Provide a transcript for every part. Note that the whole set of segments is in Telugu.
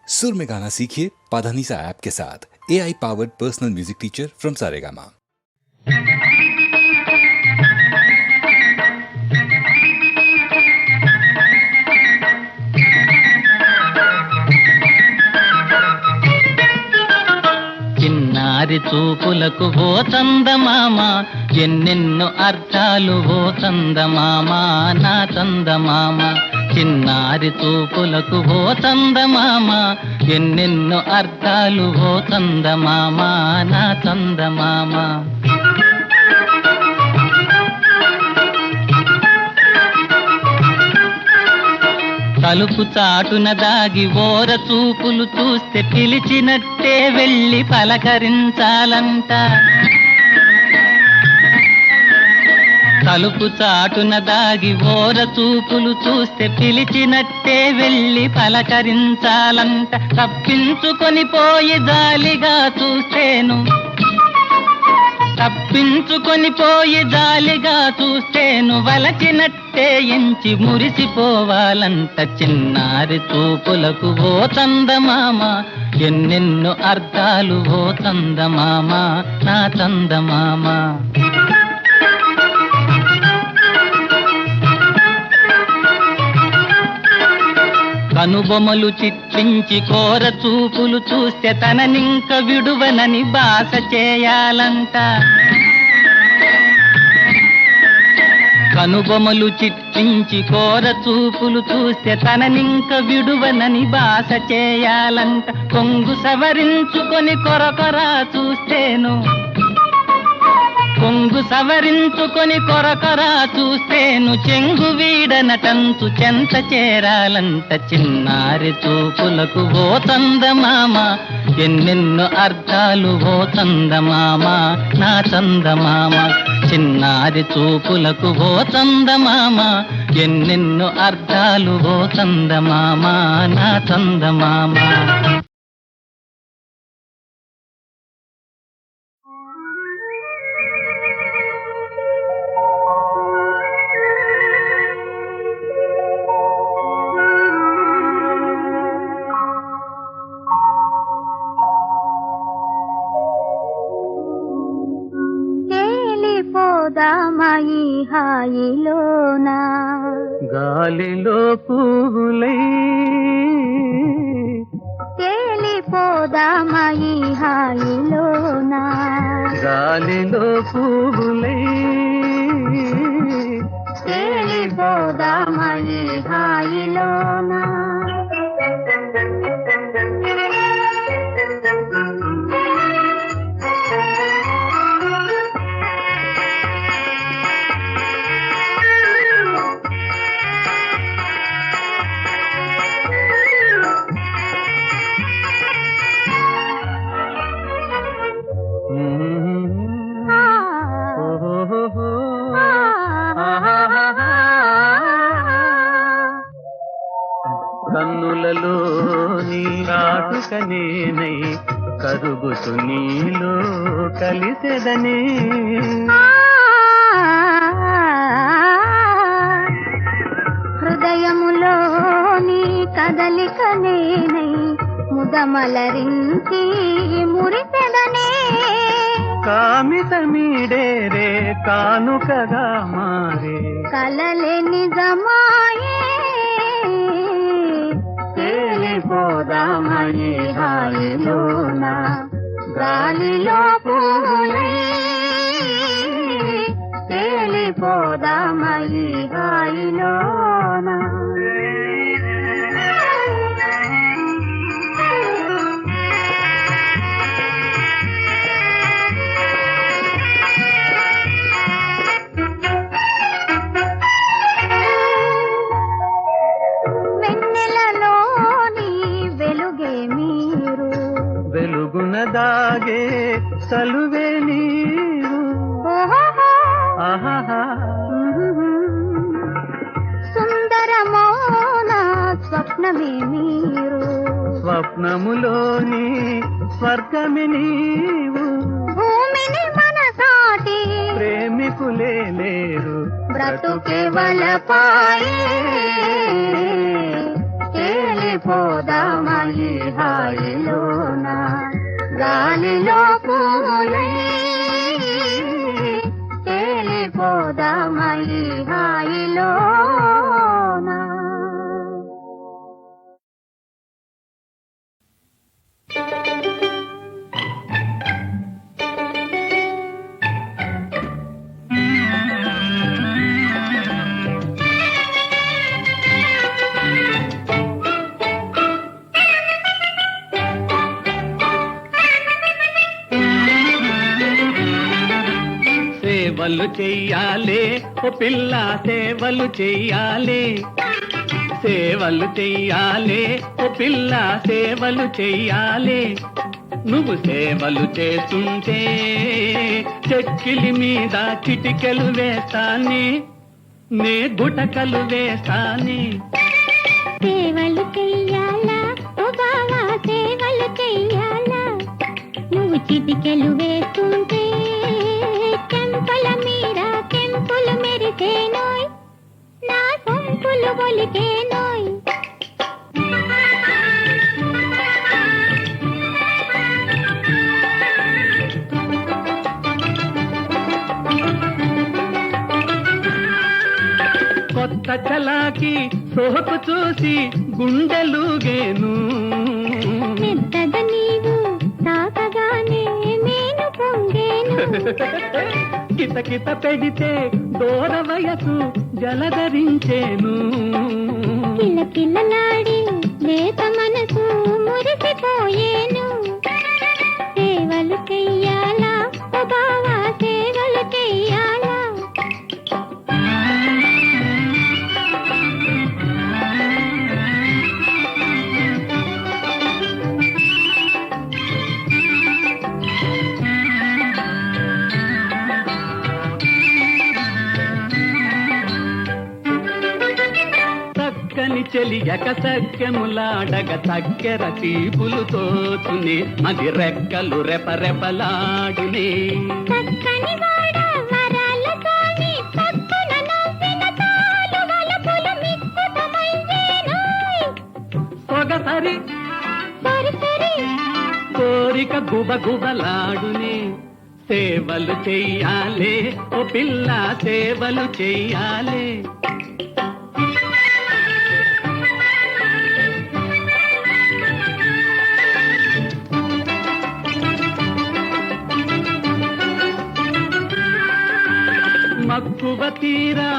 सुर में गाना सीखिए पाधानीसा ऐप के साथ। AI powered personal music teacher from Saregama. చిన్నారి చూపులకు ఓ చందమామ ఎన్నెన్నో అర్థాలు ఓ చందమామ నా చందమామ. చిన్నారి చూపులకు ఓ చందమామ ఎన్నెన్నో అర్థాలు ఓ చందమామ నా చందమామ. తలుపు చాటున దాగి ఓర చూపులు చూస్తే పిలిచినట్టే వెళ్ళి పలకరించాలంట. తలుపు చాటున దాగి ఓర చూపులు చూస్తే పిలిచినట్టే వెళ్ళి పలకరించాలంట. తప్పించుకొని పోయి జాలిగా చూస్తేను, తప్పించుకొని పోయి జాలిగా చూస్తేను వలచినట్టే ఎంచి మురిసిపోవాలంట. చిన్నారి చూపులకు ఓ చందమామ ఎన్నెన్నో అర్థాలు ఓ చందమామ నా చందమామ. కనుబొమలు చిట్లించి కోర చూపులు చూస్తే తననింక విడువనని బాస చేయాలంట. కనుబొమలు చిట్లించి కోర చూపులు చూస్తే తననింక విడువనని బాస చేయాలంట. కొంగు సవరించుకొని కొరకొరా చూస్తేను, కొంగు సవరించుకొని కొరకొరా చూస్తేను చెంగు వీడనటంచు చెంత చేరాలంట. చిన్నారి చూపులకు ఓ చందమామ ఎన్నెన్నో అర్థాలు ఓ చందమామ నా చందమామ. చిన్నారి చూపులకు ఓ చందమామ ఎన్నెన్నో అర్థాలు ఓ చందమామ నా చందమామ. దామయి హాయిలోనా గాలిలో పువ్వులై తేలిపోదామయి హాయిలోనా గాలిలో పువ్వులై తేలిపోదామయి హాయిలోనా. కన్నులలో నీ కాటుక నేనై కరుగుతు నీలో కలిసెదనే. హృదయములో నీ కదలిక నేనై ముదమలరించి మురిసెదనే. కామితమీడేరే కానుకగా మారే కలలే నిజమాయే తేలిపోదామయి హాయిలోనా గాలిలో పువ్వులై తేలిపోదామయి హాయిలోనా. వెలుగున దాగే చలువే నీరు ఆహా. సుందరమౌన స్వప్నమే మీరు, స్వప్నములోని స్వర్గమి నీవు. భూమిని మనసాటి ప్రేమికులే లేరు బ్రతుకే వలపాయే తేలిపోదామయి హాయిలోన గాలిలో పూలై తేలిపోదామయి హాయిలోన. సేవలు చెయ్యాలే ఓ పిల్ల సేవలు చెయ్యాలే, సేవలు చెయ్యాలే ఓ పిల్ల సేవలు చెయ్యాలే. నువ్వు సేవలు చేస్తుంటే చెక్కిలి మీద చిటికెలు వేస్తానే, నే గుటకలు వేస్తానే. సేవలు చెయ్యాలా ఓ బావా సేవలు చెయ్యాలా, నువ్వు చిటికెలు వేస్తుంటే చెంపల మీద కెంపులు మెరిసేనోయ్, నా సొంపులు ఒలికేనోయ్. కొత్త చలాకి సోకు చూసి గుండెలుగేను, మెత్తగా నీవు తాకగానే నేను పొంగేను. కితకిత పెడితే దూర వయసు జలధరించేను, కిలకిలలాడి లేత మనసు మురిసిపోయేను. సేవలు చెయ్యాలా ఓ బావా సేవలు చెయ్యాలా. చక్కని చెలియక సఖ్యములాడగ చక్కెర తీపులు తోచునే, అది రెక్కలు రెపరెపలాడునే. చక్కని వాడ వరాలతోని పక్కన నవ్విన తాలు వలపులు మిక్కుతమయ్యేనోయ్. సొగసరి సరి సరి కోరిక గుబగుబలాడునే. సేవలు చెయ్యాలే ఓ పిల్ల సేవలు చెయ్యాలే. మక్కువ తీరా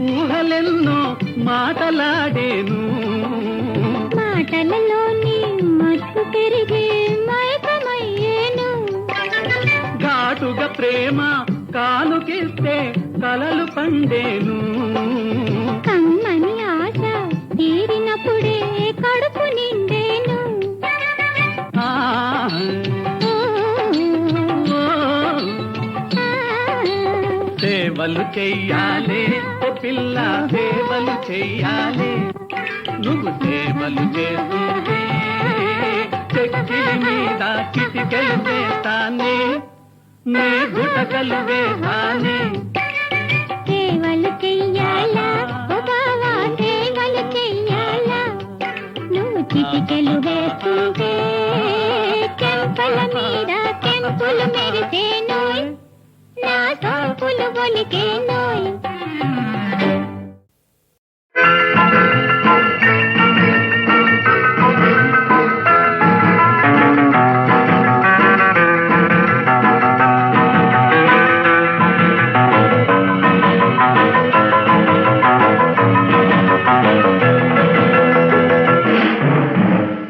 ఊహలెన్నో మాటలాడేను, మాటలలోని మత్తు పెరిగే మైకమయ్యేను. ఘాటుగా ప్రేమ కానుకిస్తే కలలు పండేను, కమ్మని ఆశ తీరినప్పుడే కడుపు నిండేను. ఆ, ఓ, ఓ. ఆ, సేవలు చెయ్యాలే ఓ పిల్ల సేవలు చెయ్యాలే, నువ్వు సేవలు చేస్తుంటే చెక్కిలి మీద చిటికెలు వేస్తానే, నే గుటకలు వేస్తానే. సేవలు చెయ్యాలా ఓ బావా సేవలు చెయ్యాలా, నువ్వు చిటికెలు వేస్తుంటే చెంపల మీద కెంపులు మెరిసేనోయ్, నా సోపులు ఒలికేనోయ్.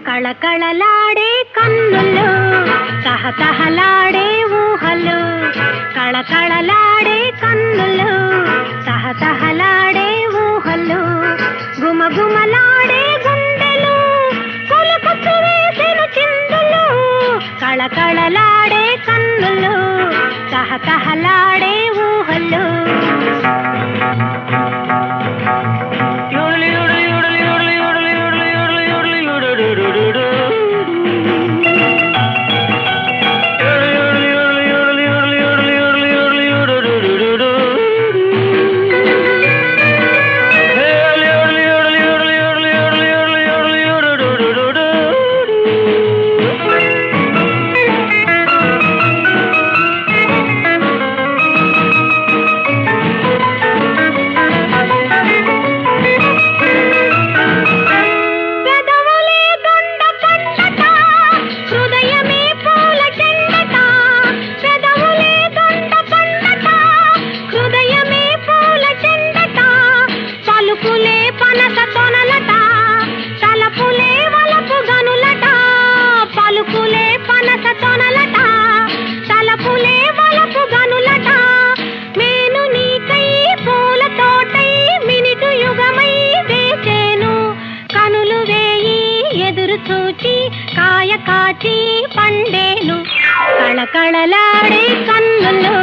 కళకళలాడే కన్నులు తహతహలాడే ఊహలు, కళకళలాడే కన్నులు తహతహలాడే ఊహలు, గుమగుమలాడే గుండెలు కొలుకొచ్చు వేసెను చిందులు. కళకళలాడే కన్నులు తహతహలాడే ఊహలు. కాయ కాచి పండేను కళకళలాడే కన్నులు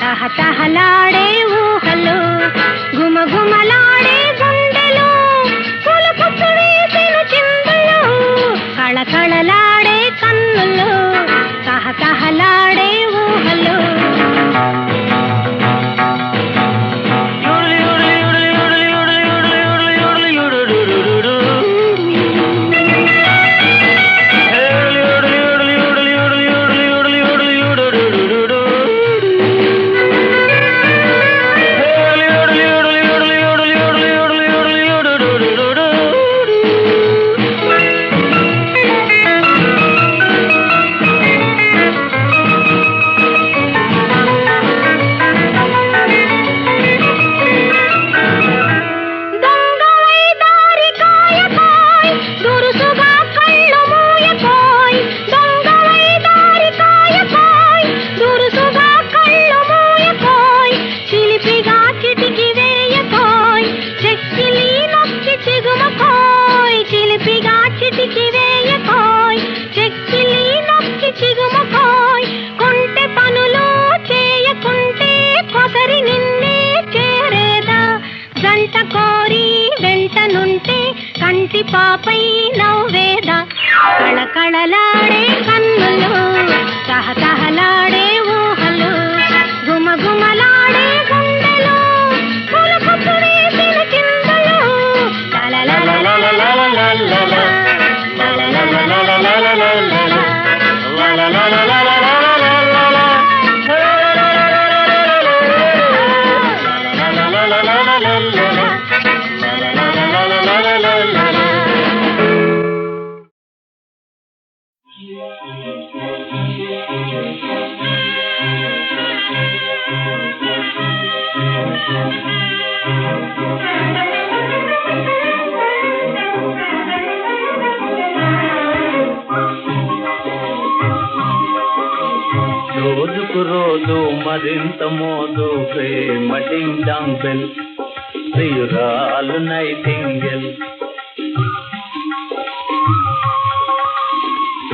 తహతహలాడే ఊహలు గుమగుమలాడే గుండెలు పులుపు వేసిన చిందులు కళకళలాడే కన్నులు తహతహలాడే ఊహలు పాపై నవ్వేదా కళకళలాడే కన్నులు తహతహలాడే ఊహలు గుమగుమలాడే గుండెలు పులుపు వేసిన చిందులు రోజుకు రోజు మరింత మోదు ప్రేమ డింగ్ డాంగ్ బెల్ ప్రియురాలు నైటింగెల్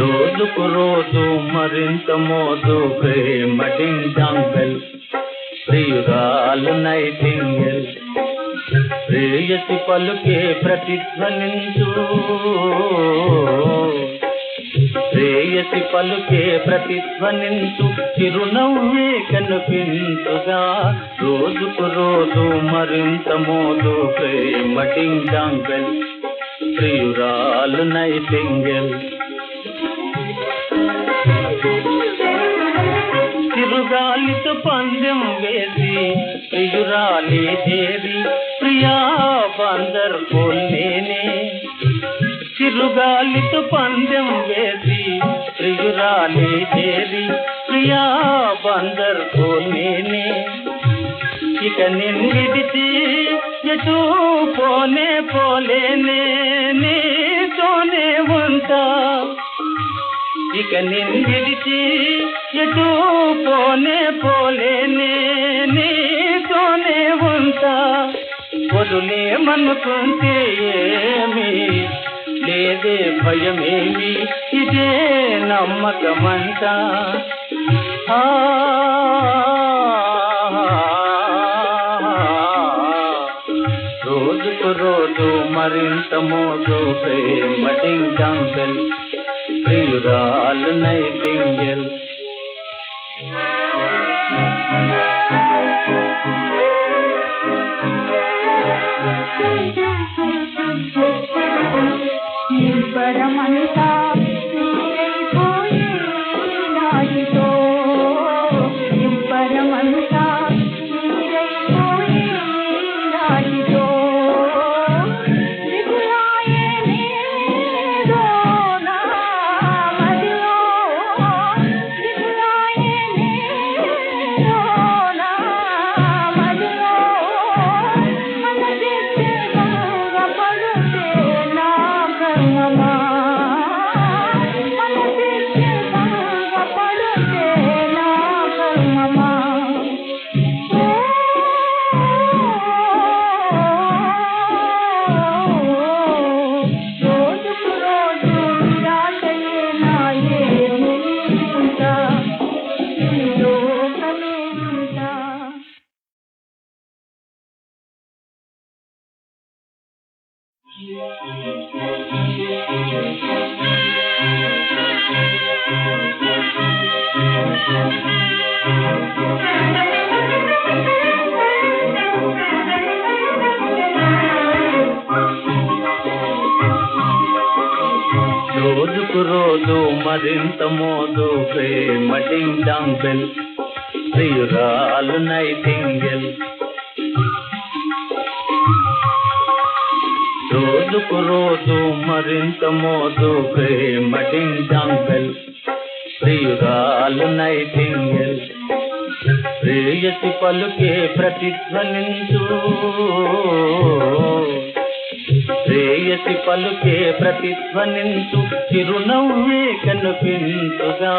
రోజుకు రోజు మరింత మోదు ప్రేమ డింగ్ డాంగ్ బెల్ ప్రియురాలు నైటింగెల్ ప్రేయసి పలుకే ప్రతిధ్వనించు ప్రేయసి పలుకే ప్రతిధ్వనించు చిరునవ్వే కనిపించుగా రోజుకు రోజు మరింత మోదు ప్రేమ డింగ్ డాంగ్ బెల్ ప్రియురాలు నైటింగెల్ చిరుగాలితో పందెం వేసి ప్రియురాలి చేరి ప్రియా బందర్ కోల్నేనే చిరుగాలితో పందెం వేసి ప్రియురాలి చేరి ప్రియా బందర్ కోల్నేనే ఇక నిన్ను విడిచి ఎటు పోనే పోలేనే నీతోనే ఉంటా ఇక నిన్ను విడిచి ఎటు పోనే పోలేనే నీతోనే ఉంటా వదులేమనుకుంటే ఏమి లేదే భయమేమి ఇదే నమ్మకమంతా రోజుకు రోజు మరింత మోదు ప్రేమ డింగ్ డాంగ్ బెల్ ప్రియురాలు నైటింగెల్ నిబ్బరమంతా నీరైపోయే నాటితో నిబ్బరమంతా నీరైపోయే నాటితో దిగులాయనేదో నా మదిలో దిగులాయనేదో రోజుకు రోజు మరింత మోదు ప్రేమ డింగ్ డాంగ్ బెల్ ప్రియురాలు నైటింగెల్ రోజుకు రోజు మరింత మోదు ప్రేమ డింగ్ డాంగ్ బెల్ ప్రియురాలు నైటింగెల్ ప్రేయసి పలుకే ప్రతిధ్వనించు ప్రేయసి పలుకే ప్రతిధ్వనించు చిరునవ్వే కనిపించుగా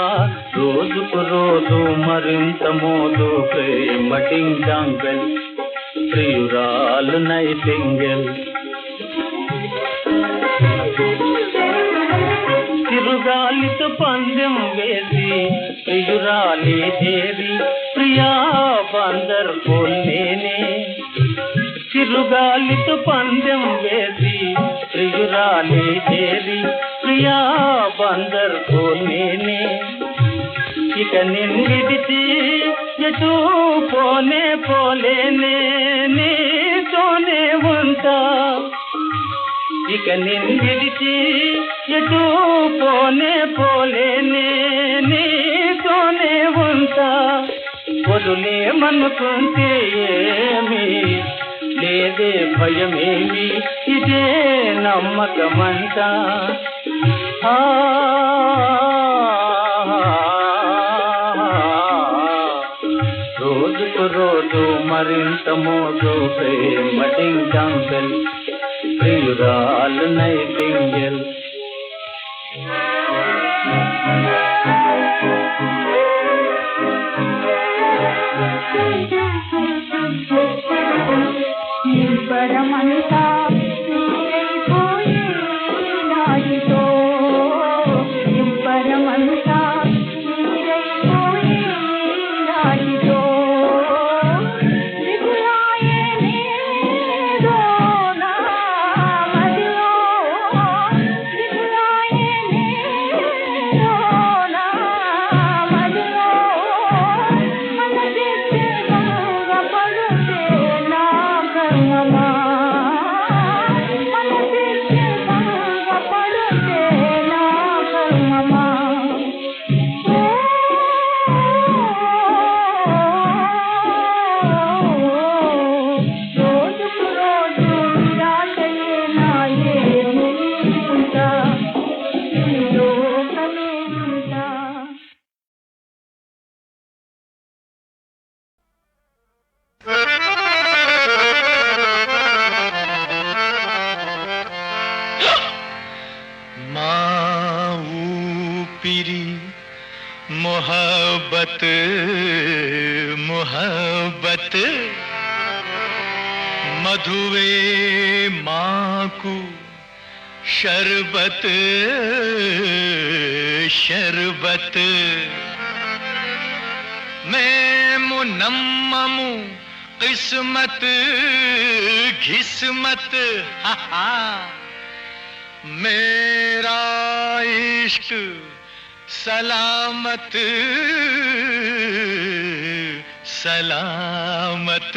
రోజుకు రోజు మరింత మోదు ప్రేమ డింగ్ డాంగ్ బెల్ ప్రియురాలు నైటింగెల్ చిరుగాలితో పందెం వేసి ప్రియురాలి చేరి ప్రియా బందర్ పోలేనే చిరుగాలితో పందెం వేసి ప్రియురాలి చేరి ప్రియా బందర్ పోలేనే ఇక నిన్నిడిచి ఎటు పోనే పోలేనే నీతోనే ఉంటా ఇక నిన్నిడిచి ఎటు పోనే పోలేనే నీతోనే ఉంటా వదులేమనుకుంటే ఏమి లేదే భయమేమి ఇదే నమ్మకమంట రోజుకు రోజు మరింత మోదు ప్రేమ డింగ్ డాంగ్ బెల్ ప్రియురాలు నైటింగెల్ నిబ్బరమంతా నీరైపోయే నాటితో నిబ్బరమంతా నీరైపోయే నాటితో దిగులాయే నేదో నా మదిలో దిగులాయే నేదో నా మదిలో మనసెత్తే గంగ పడుతే నా కర్మమా మనసెత్తే గంగ పడుతే నా కర్మమా రోజుకు రోజు నిరాశయే నాయే ఉంటా లోకమే ఉంటా మా ఊపిరి మొహబ్బత్ మొహబ్బత్ మధువే మాకు షర్బత్ షర్బత్ మేము నమ్మము కిస్మత్ ఘిస్మత్ मेरा इश्क सलामत सलामत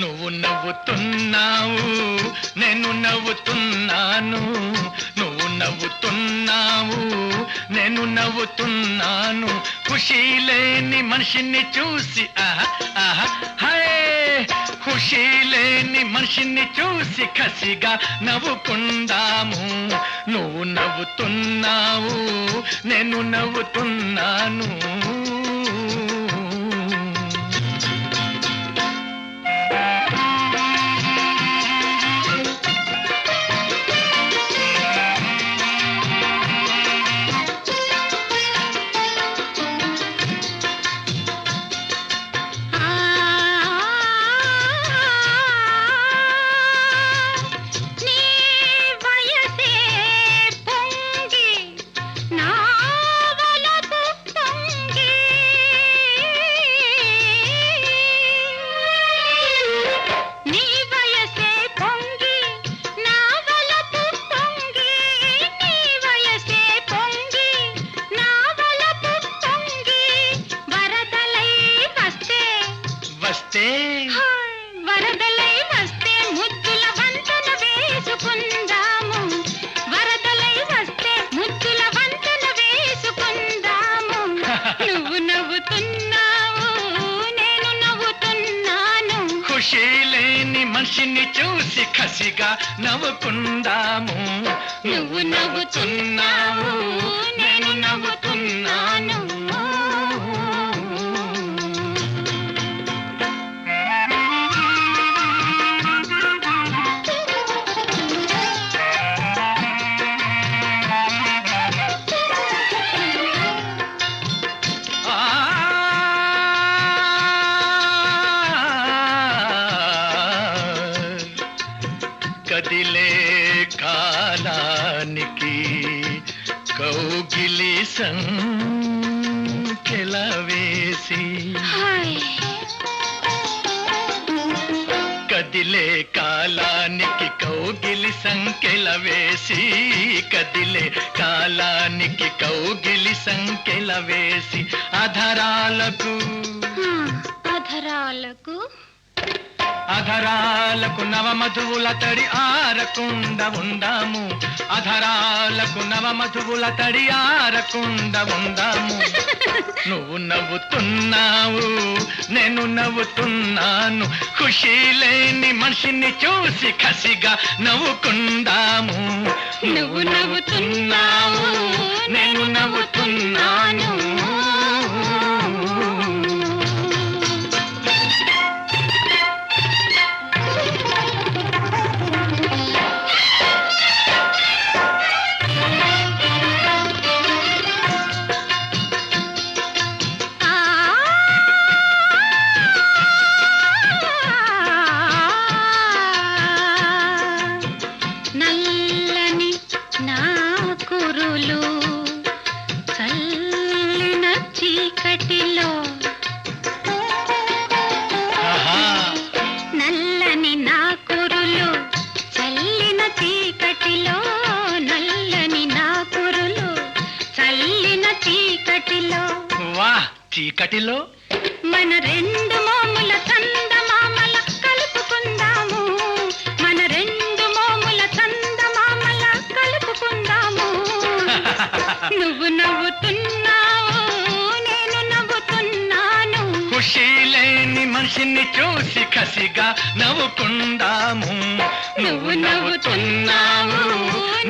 నువ్వు నవ్వుతున్నావు నేను నవ్వుతున్నాను నువ్వు నవ్వుతున్నావు నేను నవ్వుతున్నాను ఖుషీ లేని మనిషిని చూసి ఆహా ఆహా హే ఖుషీ లేని మనిషిని చూసి కసిగా నవ్వుకుందాము నువ్వు నవ్వుతున్నావు నేను నవ్వుతున్నాను మనిషిని చూసి కసిగా నవ్వుకుందాము. నువ్వు నవ్వుతున్నావు, నేను నవ్వుతున్నాను. కదిలే కాలానికి కౌగిలి సంకెల వేసి, కదిలే కాలానికి కౌగిలి సంకెల వేసి, కదిలే కాలానికి కౌగిలి సంకెల వేసి, అధరాలకు అధరాలకు అధరాలకు నవమధువుల తడి ఆరకుండా ఉందాము. అధరాలకు నవమధువుల తడి ఆరకుండా ఉందాము. నువ్వు నవ్వుతున్నావు, నేను నవ్వుతున్నాను. ఖుషీ లేని మనిషిని చూసి కసిగా నవ్వుకుందాము. నువ్వు నవ్వుతున్నావు, నేను నవ్వుతున్నాను. నల్లని నా కురులు చల్లిన చీకటిలో, నల్లని నా కురులు చల్లిన చీకటిలో, నల్లని నా కురులు చల్లిన చీకటిలో, వాహ్ చీకటిలో మన రెండు మోముల చందమామల కలుపుకుందాము. మన రెండు మోముల చందమామల కలుపుకుందాము. నువ్వు నవ్వుతున్నావు, నేను నవ్వుతున్నాను. ఖుషీ లేని మనిషిని చూసి కసిగా నవ్వుకుందాము. నువ్వు నవ్వుతున్నావు,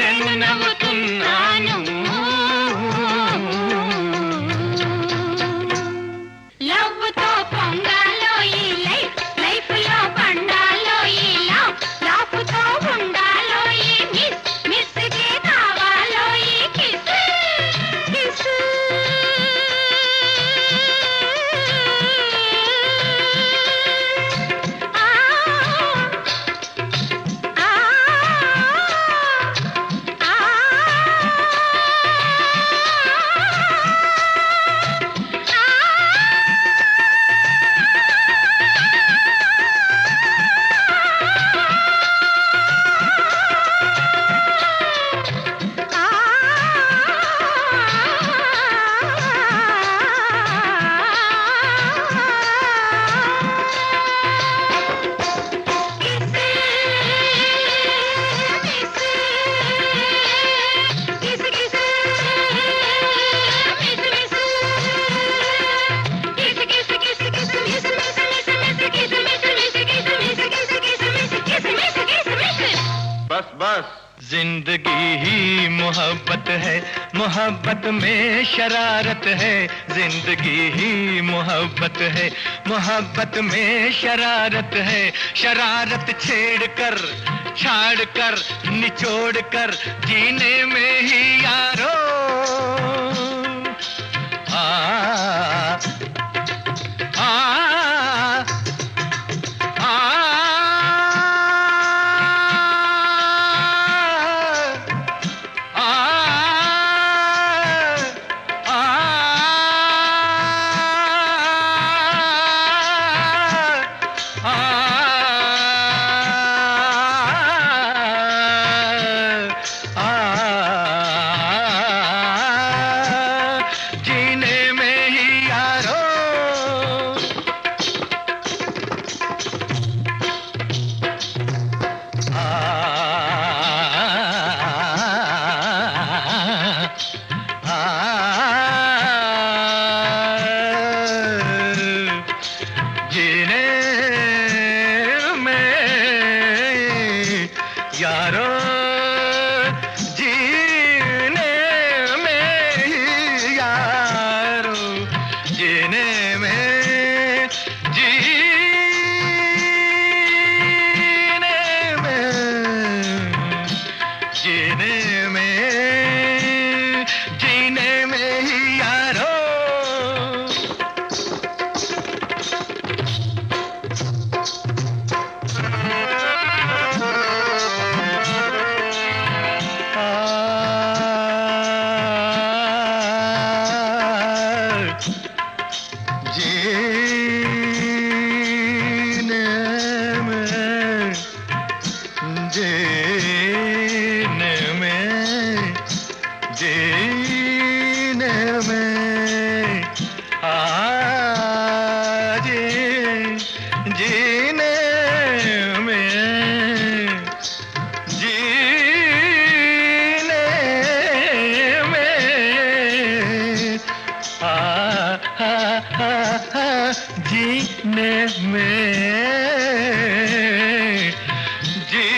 నేను నవ్వుతున్నాను. లవ్వుతో పొంగాలో ఈ లైఫ్, లైఫ్ లో పండాలో ఈ లవ్, లవ్వుతో ఉండాలో ఈ మిస్, మిస్ కి కావాలో ఈ కిస్, కిస్. ఆ ఆ बस बस जिंदगी ही मोहब्बत है, मोहब्बत में शरारत है. जिंदगी ही मोहब्बत है, मोहब्बत में शरारत है. शरारत छेड़ कर, छाड़ कर, निचोड़ कर जीने में ही यारो आ आ सीने में जी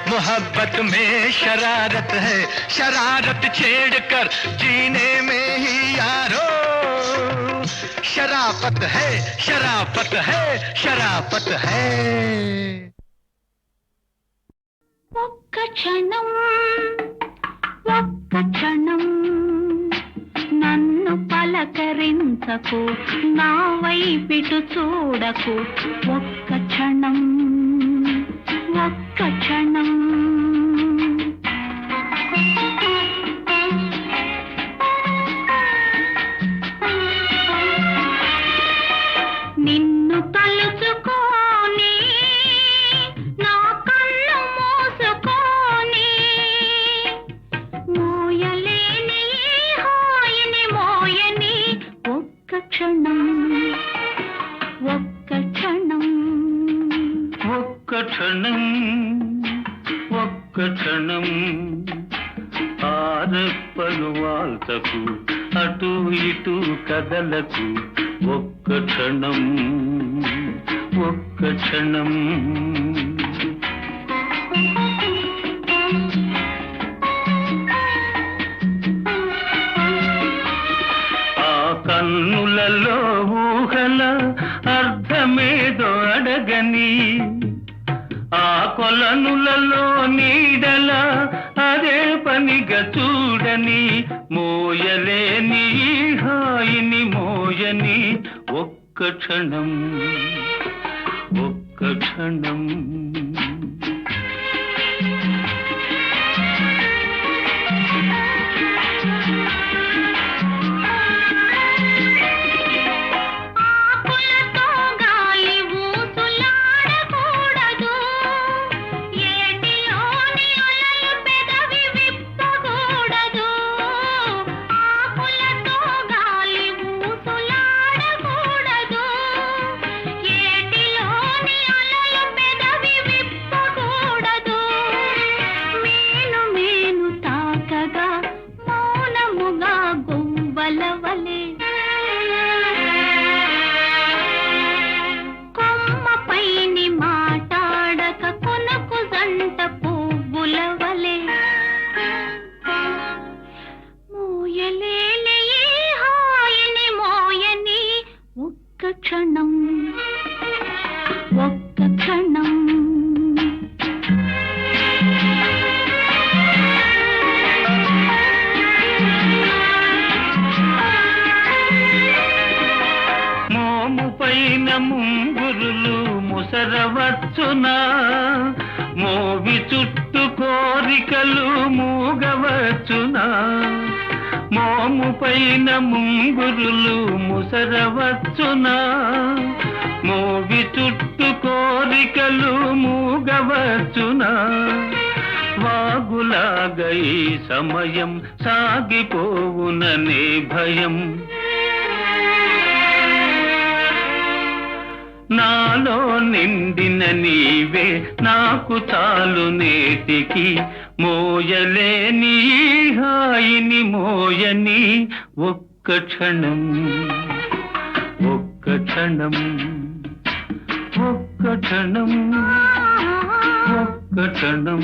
मोहब्बत में शरारत है, शरारत छेड़कर जीने में ही यारो शराफत है, शराफत है, शराफत है। ఒక్క క్షణం ఒక్క క్షణం నన్ను పలకరించకు, నా వైపిటు చూడకు, ఒక్క క్షణం ఒక్క క్షణం. నిన్ను తలుచుకోని నా కళ్ళు మూసుకొని మోయలేని హాయిని మోయని ఒక్క క్షణం ఒక్క క్షణం ఒక్క క్షణం ఒక్క క్షణం ఆరెప్పలు వాల్తకు అటు ఇటు కదలకు ఒక్క క్షణం ఒక్క క్షణం. ఆ కన్నులలో ఊహల అర్థమేదో అడగని, ఆ కొలనులలో నీడల అదే పనిగా చూడని, మోయలేని హాయిని మోయని ఒక్క క్షణం ఒక్క క్షణం. క్షణం ఒక్క క్షణం. మోము పైన ముంగురులు ముసరవచ్చునా, మోవి చుట్టు కోరికలు మూగవచ్చునా, మోము పైన ముంగురులు ముసరవచ్చునా, మోవి చుట్టు కోరికలు మూగవచ్చునా, వాగులాగా ఈ సమయం సాగిపోవుననే భయం, నాలో నిండిన నీవే నాకు చాలు నేటికి, మోయలేని హాయిని మోయని ఒక్క క్షణం ఒక్క క్షణం ఒక్క క్షణం ఒక్క క్షణం.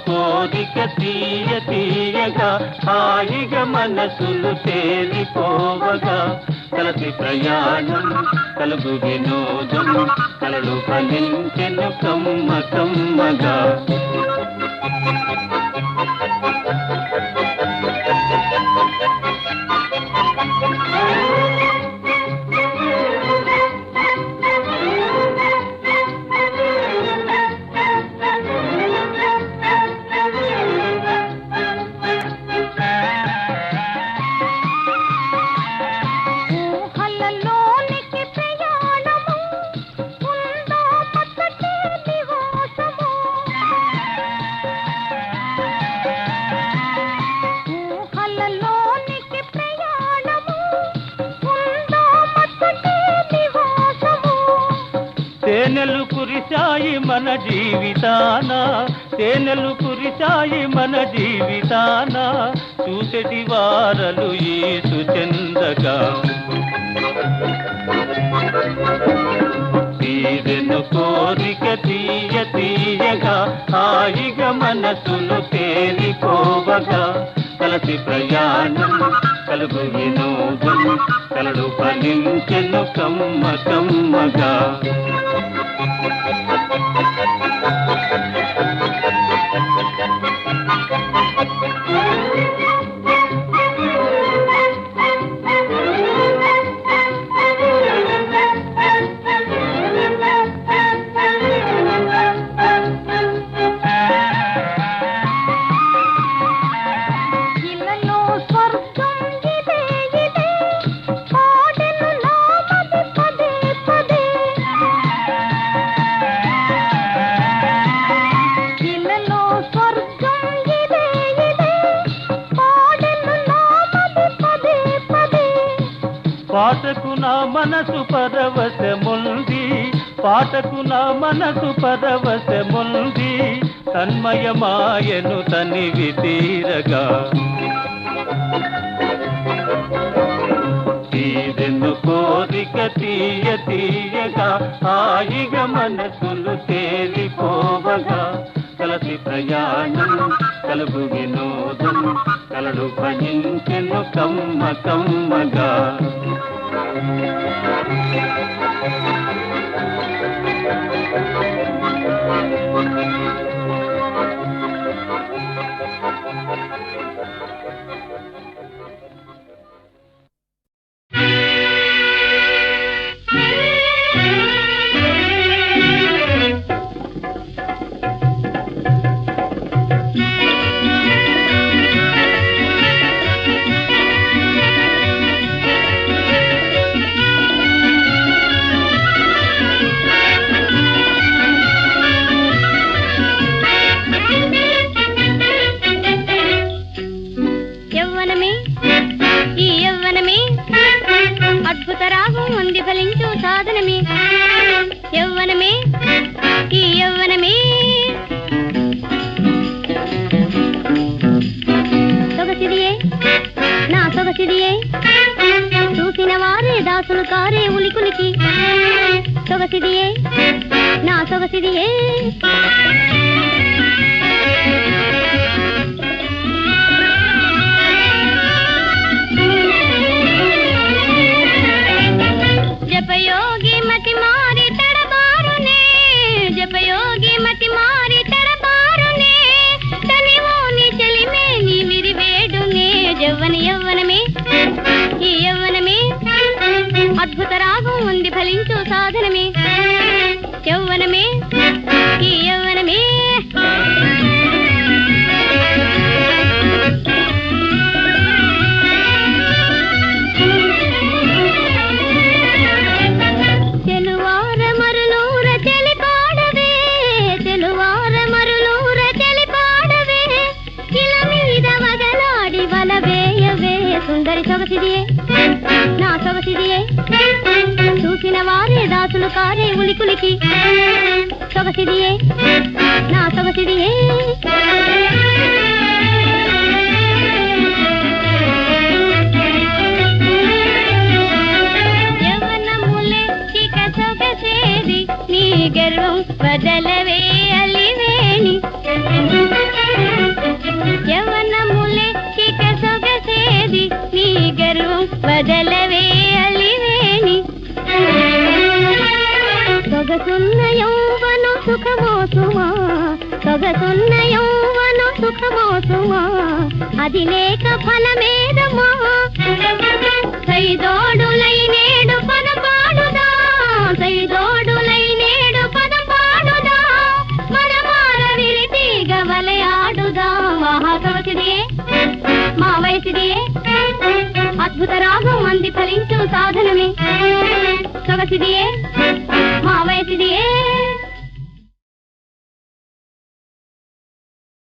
కోరిక తీయ తీయగా హాయిగా మనసులు తేలిపోవగా కలసి ప్రయాణం కలుగు వినోదం కలలు ఫలించెను కమ్మ కమ్మగా తేనెలు కురిశాయి మన జీవితాన తేనెలు కురిశాయి మన జీవితాన చూసెటి వారలు ఈసు చెందగా తీరెను కోరిక తీయ తీయగా హాయిగా మనసులు తేలిపోవగా కలసి ప్రయాణం కలుగు వినోదం కలడు ఫలించెను కమ్మ కమ్మగా పాటకు నా మనసు పరవశముంది పాటకు నా మనసు పరవశముంది తన్మయమాయను తనివి తీరగా తీరెను కోరిక తీయ తీయగా హాయిగా మనసులు తేలిపోవగా కలసి ప్రయాణం కలుగు వినోదం కలడు భజించెను కమ్మ కమ్మగా చూసిన వారే దాసులు కారే ఉలికులికి సొగసిదియే నా సొగసిదియే జపయోగి మతి మారి తడబారునే జపయోగి మతి మారి తడబారునే తనివోని చెలిమే నీ విరివేడునే యవ్వన యవ్వనమే ఈ యవ్వనమే అద్భుత రాగం ఉంది ఫలించు సాధనమే యవ్వనమే ఈ యవ్వనమే తెలువార మరులూర చెలిపాడవే తెలువార మరులూర చెలిపాడవే ఇలా మీద వదలాడి వలవేయవే సుందర మరి సొగసిదియే నా సొగసిదియే చూసిన వారే దాసులు కారే ఉలికులికి సొగసిదియే నా సొగసిదియే యవ్వనములెక్కిక సొగసేది నీ గర్వం వదలవే అలివేణి యవ్వనములెక్కిక సొగసేది నీ గర్వం వదలవే అలివేణి సొగసున్న యౌవన సుఖమోసుమా సొగసున్న యౌవన సుఖమోసుమా అది లేక ఫలమేదమా సైదోడులై నేడు పద పాడుదా సైదోడులై నేడు పద పాడుదా మనమార విరితీగ వలయాడుదా మహాసవసిదియే మా వయసిదియే అద్భుత రాగం అంది ఫలించు సాధనమే సొగసిదియే